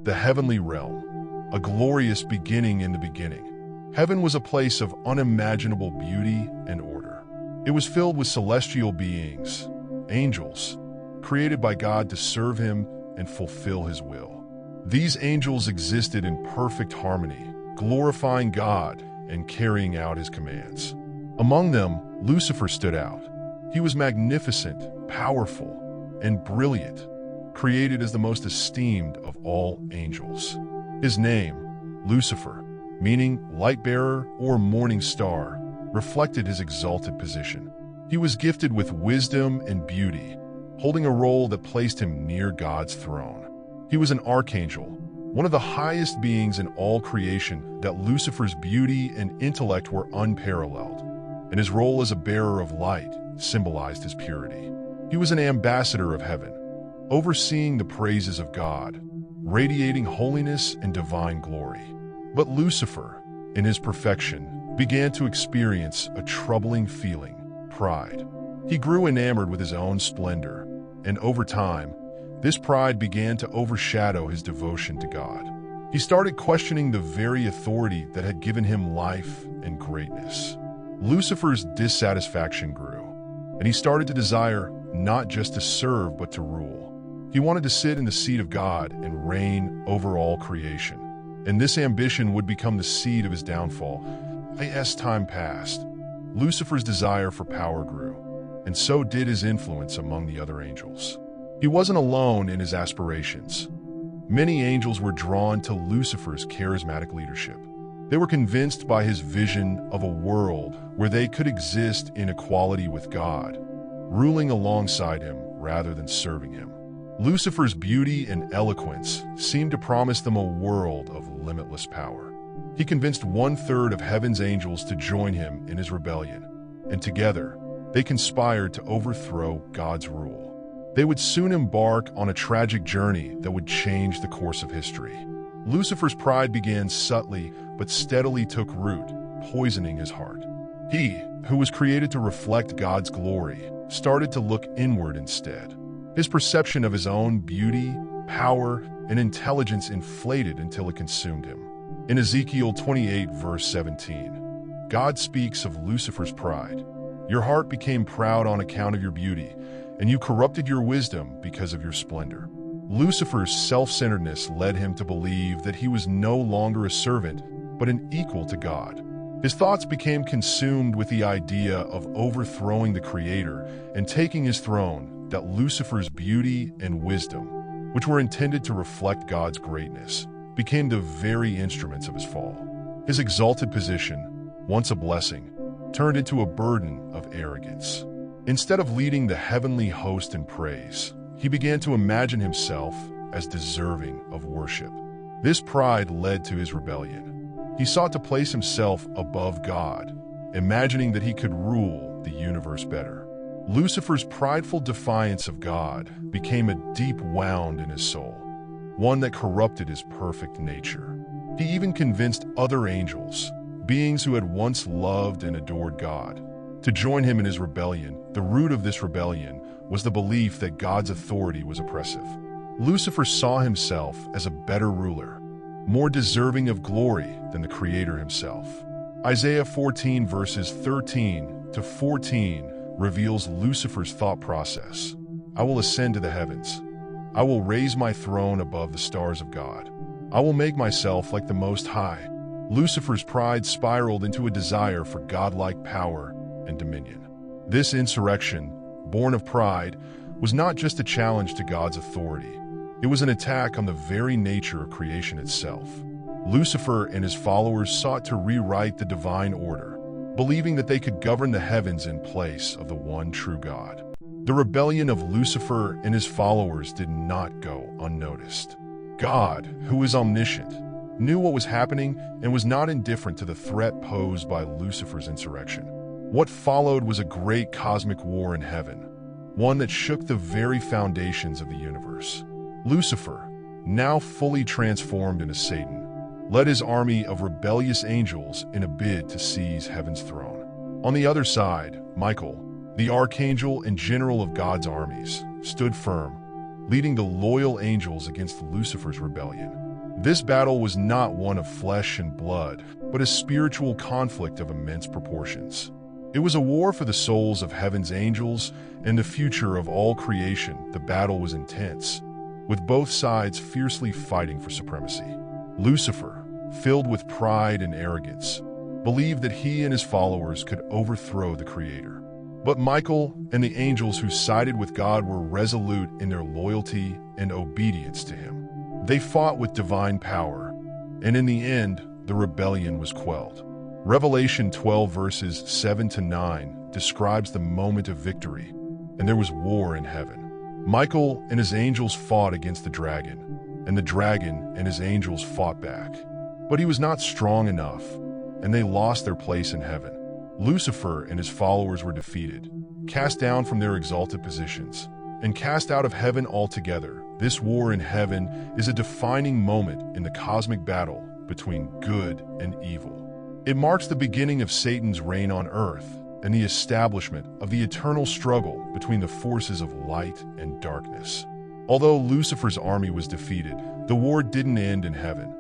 The heavenly realm, a glorious beginning in the beginning. Heaven was a place of unimaginable beauty and order. It was filled with celestial beings, angels, created by God to serve Him and fulfill His will. These angels existed in perfect harmony, glorifying God and carrying out His commands. Among them, Lucifer stood out. He was magnificent, powerful, and brilliant, created as the most esteemed of all angels. His name, Lucifer, meaning light-bearer or morning star, reflected his exalted position. He was gifted with wisdom and beauty, holding a role that placed him near God's throne. He was an archangel, one of the highest beings in all creation, that Lucifer's beauty and intellect were unparalleled, and his role as a bearer of light symbolized his purity. He was an ambassador of heaven, overseeing the praises of God, radiating holiness and divine glory. But Lucifer, in his perfection, began to experience a troubling feeling: pride. He grew enamored with his own splendor, and over time, this pride began to overshadow his devotion to God. He started questioning the very authority that had given him life and greatness. Lucifer's dissatisfaction grew, and he started to desire not just to serve but to rule. He wanted to sit in the seat of God and reign over all creation. And this ambition would become the seed of his downfall. As time passed, Lucifer's desire for power grew, and so did his influence among the other angels. He wasn't alone in his aspirations. Many angels were drawn to Lucifer's charismatic leadership. They were convinced by his vision of a world where they could exist in equality with God, ruling alongside him rather than serving him. Lucifer's beauty and eloquence seemed to promise them a world of limitless power. He convinced 1/3 of heaven's angels to join him in his rebellion, and together, they conspired to overthrow God's rule. They would soon embark on a tragic journey that would change the course of history. Lucifer's pride began subtly but steadily took root, poisoning his heart. He, who was created to reflect God's glory, started to look inward instead. His perception of his own beauty, power, and intelligence inflated until it consumed him. In Ezekiel 28, verse 17, God speaks of Lucifer's pride. Your heart became proud on account of your beauty, and you corrupted your wisdom because of your splendor. Lucifer's self-centeredness led him to believe that he was no longer a servant, but an equal to God. His thoughts became consumed with the idea of overthrowing the Creator and taking his throne, that Lucifer's beauty and wisdom, which were intended to reflect God's greatness, became the very instruments of his fall. His exalted position, once a blessing, turned into a burden of arrogance. Instead of leading the heavenly host in praise, he began to imagine himself as deserving of worship. This pride led to his rebellion. He sought to place himself above God, imagining that he could rule the universe better. Lucifer's prideful defiance of God became a deep wound in his soul, one that corrupted his perfect nature. He even convinced other angels, beings who had once loved and adored God, to join him in his rebellion. The root of this rebellion was the belief that God's authority was oppressive. Lucifer saw himself as a better ruler, more deserving of glory than the Creator himself. Isaiah 14 verses 13 to 14 reveals Lucifer's thought process. I will ascend to the heavens. I will raise my throne above the stars of God. I will make myself like the Most High. Lucifer's pride spiraled into a desire for godlike power and dominion. This insurrection, born of pride, was not just a challenge to God's authority. It was an attack on the very nature of creation itself. Lucifer and his followers sought to rewrite the divine order, believing that they could govern the heavens in place of the one true God. The rebellion of Lucifer and his followers did not go unnoticed. God, who is omniscient, knew what was happening and was not indifferent to the threat posed by Lucifer's insurrection. What followed was a great cosmic war in heaven, one that shook the very foundations of the universe. Lucifer, now fully transformed into Satan, led his army of rebellious angels in a bid to seize heaven's throne. On the other side, Michael, the archangel and general of God's armies, stood firm, leading the loyal angels against Lucifer's rebellion. This battle was not one of flesh and blood, but a spiritual conflict of immense proportions. It was a war for the souls of heaven's angels and the future of all creation. The battle was intense, with both sides fiercely fighting for supremacy. Lucifer, filled with pride and arrogance, believed that he and his followers could overthrow the Creator. But Michael and the angels who sided with God were resolute in their loyalty and obedience to him. They fought with divine power, and in the end, the rebellion was quelled. Revelation 12 verses 7-9 describes the moment of victory, and there was war in heaven. Michael and his angels fought against the dragon, and the dragon and his angels fought back. But he was not strong enough, and they lost their place in heaven. Lucifer and his followers were defeated, cast down from their exalted positions, and cast out of heaven altogether. This war in heaven is a defining moment in the cosmic battle between good and evil. It marks the beginning of Satan's reign on earth and the establishment of the eternal struggle between the forces of light and darkness. Although Lucifer's army was defeated, the war didn't end in heaven.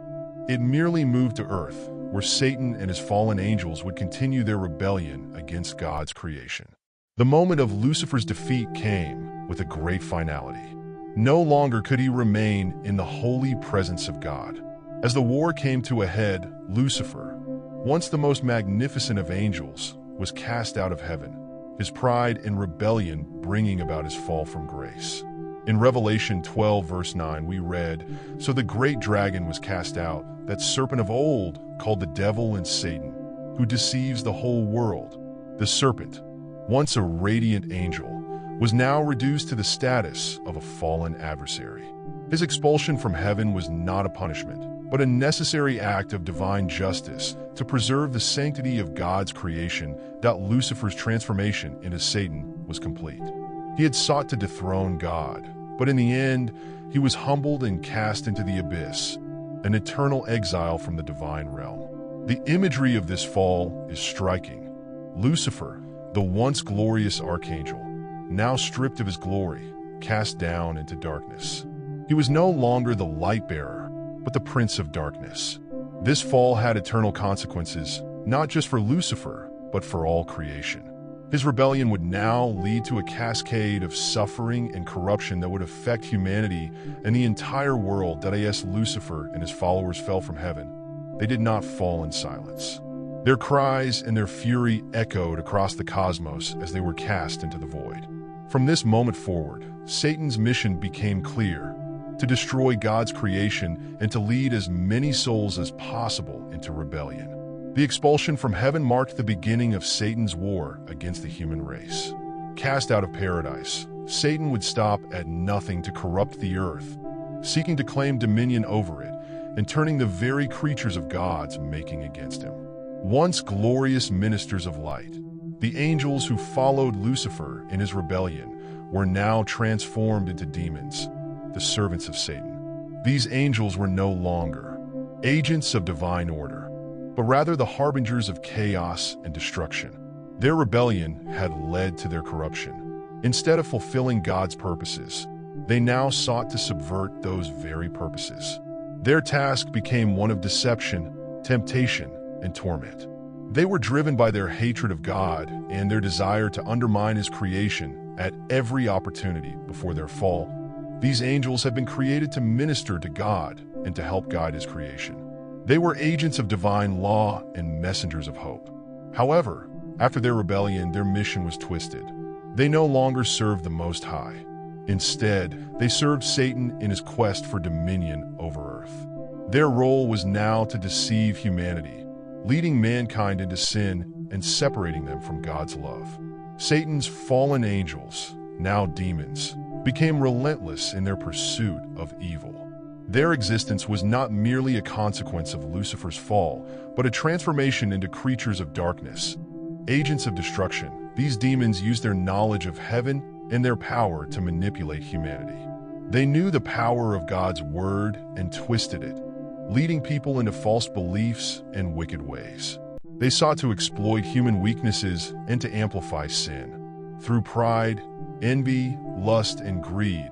It merely moved to earth, where Satan and his fallen angels would continue their rebellion against God's creation. The moment of Lucifer's defeat came with a great finality. No longer could he remain in the holy presence of God. As the war came to a head, Lucifer, once the most magnificent of angels, was cast out of heaven, his pride and rebellion bringing about his fall from grace. In Revelation 12 verse 9 we read, "So the great dragon was cast out, that serpent of old, called the devil and Satan, who deceives the whole world." The serpent, once a radiant angel, was now reduced to the status of a fallen adversary. His expulsion from heaven was not a punishment, but a necessary act of divine justice to preserve the sanctity of God's creation. Lucifer's transformation into Satan was complete. He had sought to dethrone God, but in the end, he was humbled and cast into the abyss, an eternal exile from the divine realm. The imagery of this fall is striking. Lucifer, the once glorious archangel, now stripped of his glory, cast down into darkness. He was no longer the light bearer, but the prince of darkness. This fall had eternal consequences, not just for Lucifer, but for all creation. His rebellion would now lead to a cascade of suffering and corruption that would affect humanity and the entire world. As Lucifer and his followers fell from heaven, they did not fall in silence. Their cries and their fury echoed across the cosmos as they were cast into the void. From this moment forward, Satan's mission became clear: to destroy God's creation and to lead as many souls as possible into rebellion. The expulsion from heaven marked the beginning of Satan's war against the human race. Cast out of paradise, Satan would stop at nothing to corrupt the earth, seeking to claim dominion over it and turning the very creatures of God's making against him. Once glorious ministers of light, the angels who followed Lucifer in his rebellion were now transformed into demons, the servants of Satan. These angels were no longer agents of divine order, but rather the harbingers of chaos and destruction. Their rebellion had led to their corruption. Instead of fulfilling God's purposes, they now sought to subvert those very purposes. Their task became one of deception, temptation, and torment. They were driven by their hatred of God and their desire to undermine his creation at every opportunity. Before their fall, these angels had been created to minister to God and to help guide his creation. They were agents of divine law and messengers of hope. However, after their rebellion, their mission was twisted. They no longer served the Most High. Instead, they served Satan in his quest for dominion over earth. Their role was now to deceive humanity, leading mankind into sin and separating them from God's love. Satan's fallen angels, now demons, became relentless in their pursuit of evil. Their existence was not merely a consequence of Lucifer's fall, but a transformation into creatures of darkness, agents of destruction. These demons used their knowledge of heaven and their power to manipulate humanity. They knew the power of God's word and twisted it, leading people into false beliefs and wicked ways. They sought to exploit human weaknesses and to amplify sin. Through pride, envy, lust, and greed,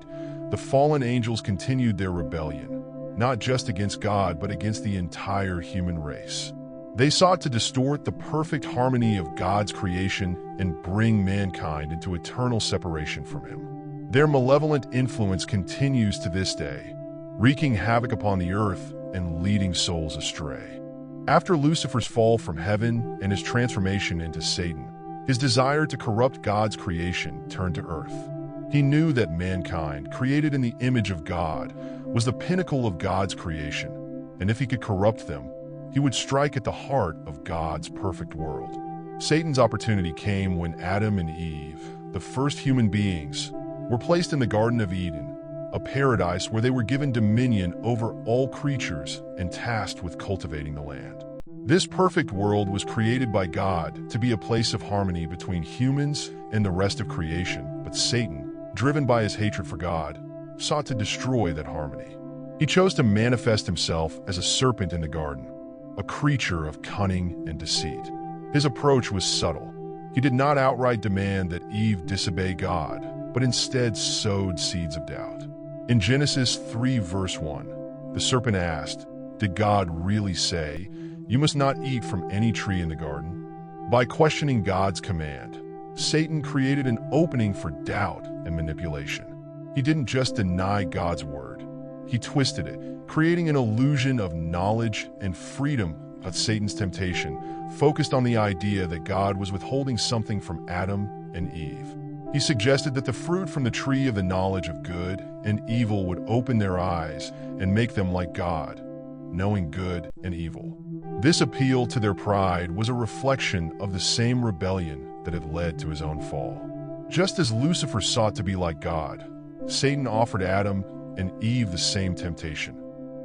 the fallen angels continued their rebellion, not just against God, but against the entire human race. They sought to distort the perfect harmony of God's creation and bring mankind into eternal separation from Him. Their malevolent influence continues to this day, wreaking havoc upon the earth and leading souls astray. After Lucifer's fall from heaven and his transformation into Satan, his desire to corrupt God's creation turned to earth. He knew that mankind, created in the image of God, was the pinnacle of God's creation, and if he could corrupt them, he would strike at the heart of God's perfect world. Satan's opportunity came when Adam and Eve, the first human beings, were placed in the Garden of Eden, a paradise where they were given dominion over all creatures and tasked with cultivating the land. This perfect world was created by God to be a place of harmony between humans and the rest of creation, but Satan, driven by his hatred for God, sought to destroy that harmony. He chose to manifest himself as a serpent in the garden, a creature of cunning and deceit. His approach was subtle. He did not outright demand that Eve disobey God, but instead sowed seeds of doubt. In Genesis 3 verse 1, the serpent asked, "Did God really say, 'You must not eat from any tree in the garden'?" By questioning God's command, Satan created an opening for doubt and manipulation. He didn't just deny God's word, he twisted it, creating an illusion of knowledge and freedom. But Satan's temptation focused on the idea that God was withholding something from Adam and Eve. He suggested that the fruit from the tree of the knowledge of good and evil would open their eyes and make them like God, knowing good and evil. This appeal to their pride was a reflection of the same rebellion that had led to his own fall. Just as Lucifer sought to be like God, Satan offered Adam and Eve the same temptation,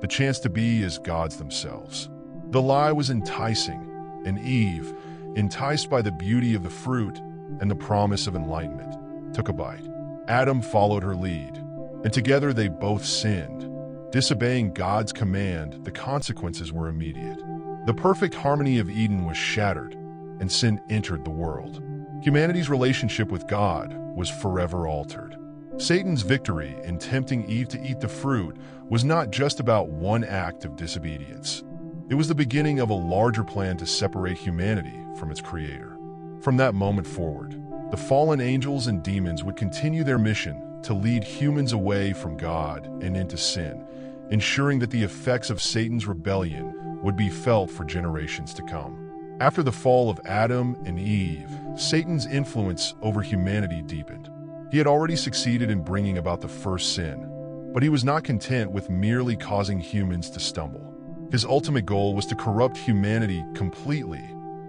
the chance to be as gods themselves. The lie was enticing, and Eve, enticed by the beauty of the fruit and the promise of enlightenment, took a bite. Adam followed her lead, and together they both sinned. Disobeying God's command, the consequences were immediate. The perfect harmony of Eden was shattered, and sin entered the world. Humanity's relationship with God was forever altered. Satan's victory in tempting Eve to eat the fruit was not just about one act of disobedience. It was the beginning of a larger plan to separate humanity from its creator. From that moment forward, the fallen angels and demons would continue their mission to lead humans away from God and into sin, ensuring that the effects of Satan's rebellion would be felt for generations to come. After the fall of Adam and Eve, Satan's influence over humanity deepened. He had already succeeded in bringing about the first sin, but he was not content with merely causing humans to stumble. His ultimate goal was to corrupt humanity completely,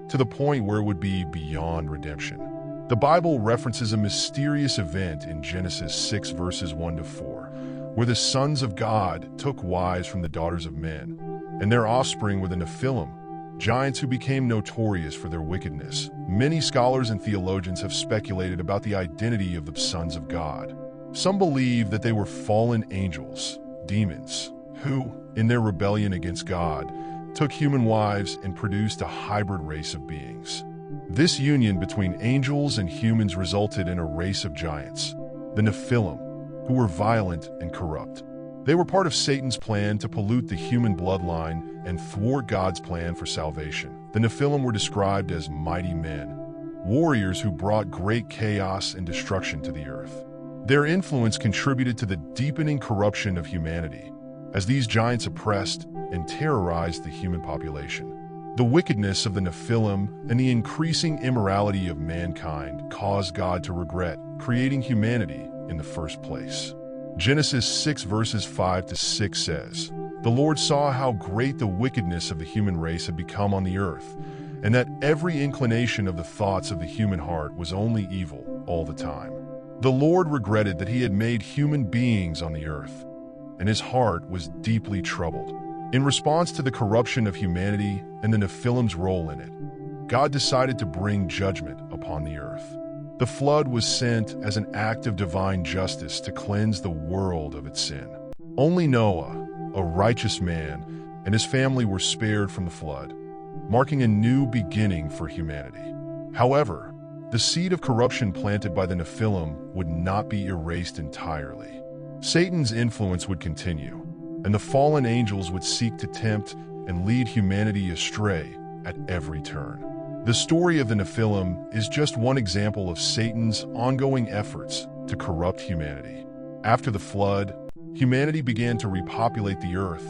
to the point where it would be beyond redemption. The Bible references a mysterious event in Genesis 6 verses 1 to 4, where the sons of God took wives from the daughters of men, and their offspring were the Nephilim, giants who became notorious for their wickedness. Many scholars and theologians have speculated about the identity of the sons of God. Some believe that they were fallen angels, demons, who, in their rebellion against God, took human wives and produced a hybrid race of beings. This union between angels and humans resulted in a race of giants, the Nephilim, who were violent and corrupt. They were part of Satan's plan to pollute the human bloodline and thwart God's plan for salvation. The Nephilim were described as mighty men, warriors who brought great chaos and destruction to the earth. Their influence contributed to the deepening corruption of humanity, as these giants oppressed and terrorized the human population. The wickedness of the Nephilim and the increasing immorality of mankind caused God to regret creating humanity in the first place. Genesis 6 verses 5 to 6 says, "The Lord saw how great the wickedness of the human race had become on the earth, and that every inclination of the thoughts of the human heart was only evil all the time. The Lord regretted that he had made human beings on the earth, and his heart was deeply troubled." In response to the corruption of humanity and the Nephilim's role in it, God decided to bring judgment upon the earth. The flood was sent as an act of divine justice to cleanse the world of its sin. Only Noah, a righteous man, and his family were spared from the flood, marking a new beginning for humanity. However, the seed of corruption planted by the Nephilim would not be erased entirely. Satan's influence would continue. and the fallen angels would seek to tempt and lead humanity astray at every turn. The story of the Nephilim is just one example of Satan's ongoing efforts to corrupt humanity. After the flood, humanity began to repopulate the earth,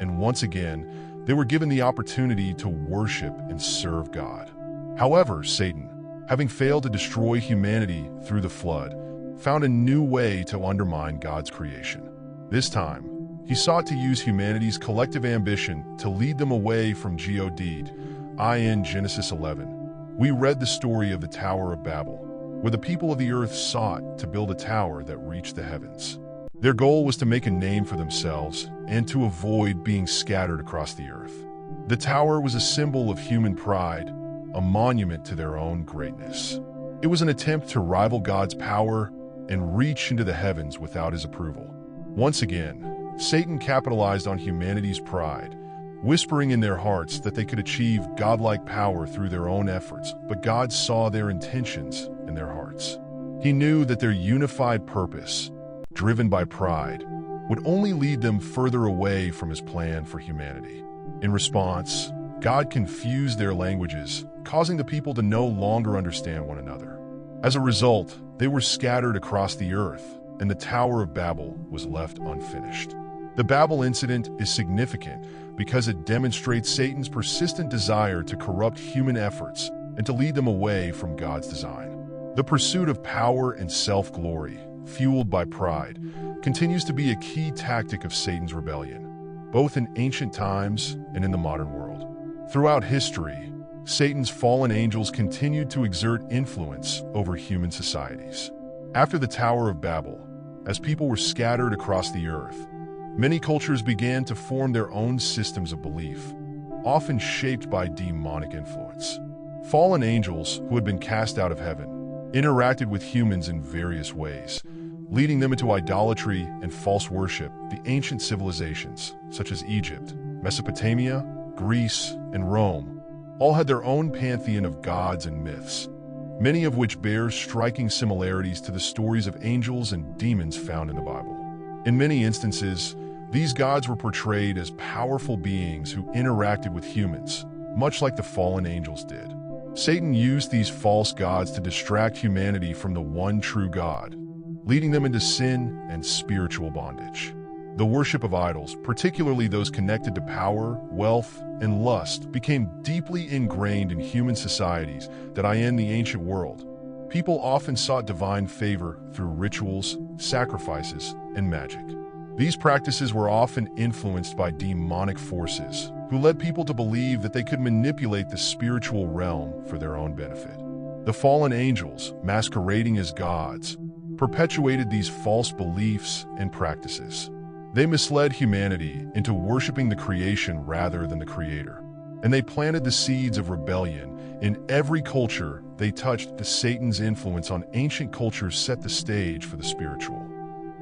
and once again, they were given the opportunity to worship and serve God. However, Satan, having failed to destroy humanity through the flood, found a new way to undermine God's creation. This time, he sought to use humanity's collective ambition to lead them away from God. In Genesis 11, we read the story of the Tower of Babel, where the people of the earth sought to build a tower that reached the heavens. Their goal was to make a name for themselves and to avoid being scattered across the earth. The tower was a symbol of human pride, a monument to their own greatness. It was an attempt to rival God's power and reach into the heavens without his approval. Once again, Satan capitalized on humanity's pride, whispering in their hearts that they could achieve godlike power through their own efforts, but God saw their intentions in their hearts. He knew that their unified purpose, driven by pride, would only lead them further away from his plan for humanity. In response, God confused their languages, causing the people to no longer understand one another. As a result, they were scattered across the earth, and the Tower of Babel was left unfinished. The Babel incident is significant because it demonstrates Satan's persistent desire to corrupt human efforts and to lead them away from God's design. The pursuit of power and self-glory, fueled by pride, continues to be a key tactic of Satan's rebellion, both in ancient times and in the modern world. Throughout history, Satan's fallen angels continued to exert influence over human societies. After the Tower of Babel, as people were scattered across the earth, many cultures began to form their own systems of belief, often shaped by demonic influence. Fallen angels, who had been cast out of heaven, interacted with humans in various ways, leading them into idolatry and false worship. The ancient civilizations, such as Egypt, Mesopotamia, Greece, and Rome, all had their own pantheon of gods and myths, many of which bear striking similarities to the stories of angels and demons found in the Bible. In many instances, these gods were portrayed as powerful beings who interacted with humans, much like the fallen angels did. Satan used these false gods to distract humanity from the one true God, leading them into sin and spiritual bondage. The worship of idols, particularly those connected to power, wealth, and lust, became deeply ingrained in human societies that in the ancient world. People often sought divine favor through rituals, sacrifices, and magic. These practices were often influenced by demonic forces, who led people to believe that they could manipulate the spiritual realm for their own benefit. The fallen angels, masquerading as gods, perpetuated these false beliefs and practices. They misled humanity into worshiping the creation rather than the Creator, and they planted the seeds of rebellion in every culture they touched. Satan's influence on ancient cultures set the stage for the spiritual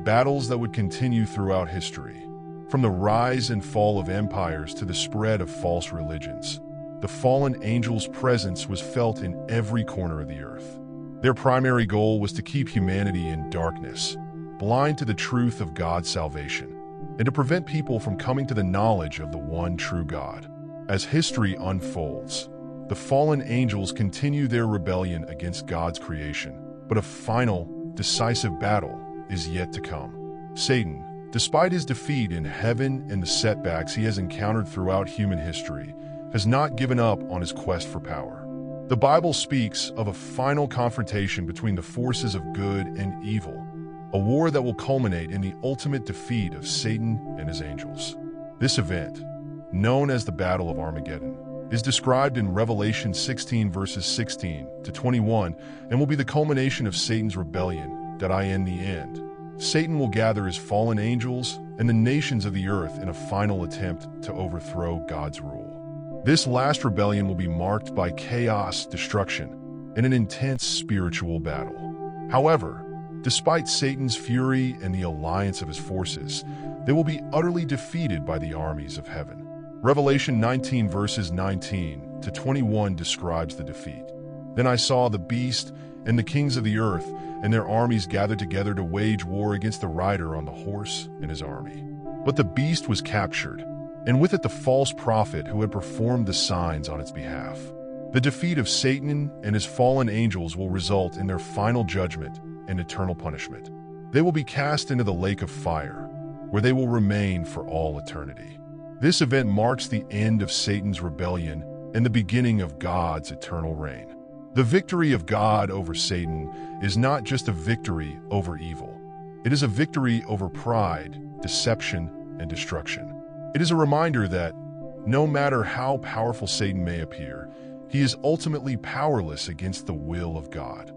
battles that would continue throughout history. From the rise and fall of empires to the spread of false religions, the fallen angels' presence was felt in every corner of the earth. Their primary goal was to keep humanity in darkness, blind to the truth of God's salvation, and to prevent people from coming to the knowledge of the one true God. As history unfolds, the fallen angels continue their rebellion against God's creation, but a final, decisive battle is yet to come. Satan, despite his defeat in heaven and the setbacks he has encountered throughout human history, has not given up on his quest for power. The Bible speaks of a final confrontation between the forces of good and evil, a war that will culminate in the ultimate defeat of Satan and his angels. This event, known as the Battle of Armageddon, is described in Revelation 16 verses 16 to 21 and will be the culmination of Satan's rebellion. In the end, Satan will gather his fallen angels and the nations of the earth in a final attempt to overthrow God's rule. This last rebellion will be marked by chaos, destruction, and an intense spiritual battle. However, despite Satan's fury and the alliance of his forces, they will be utterly defeated by the armies of heaven. Revelation 19 verses 19 to 21 describes the defeat. Then I saw the beast and the kings of the earth and their armies gathered together to wage war against the rider on the horse and his army. But the beast was captured, and with it the false prophet who had performed the signs on its behalf. The defeat of Satan and his fallen angels will result in their final judgment and eternal punishment. They will be cast into the lake of fire, where they will remain for all eternity. This event marks the end of Satan's rebellion and the beginning of God's eternal reign. The victory of God over Satan is not just a victory over evil. It is a victory over pride, deception, and destruction. It is a reminder that, no matter how powerful Satan may appear, he is ultimately powerless against the will of God.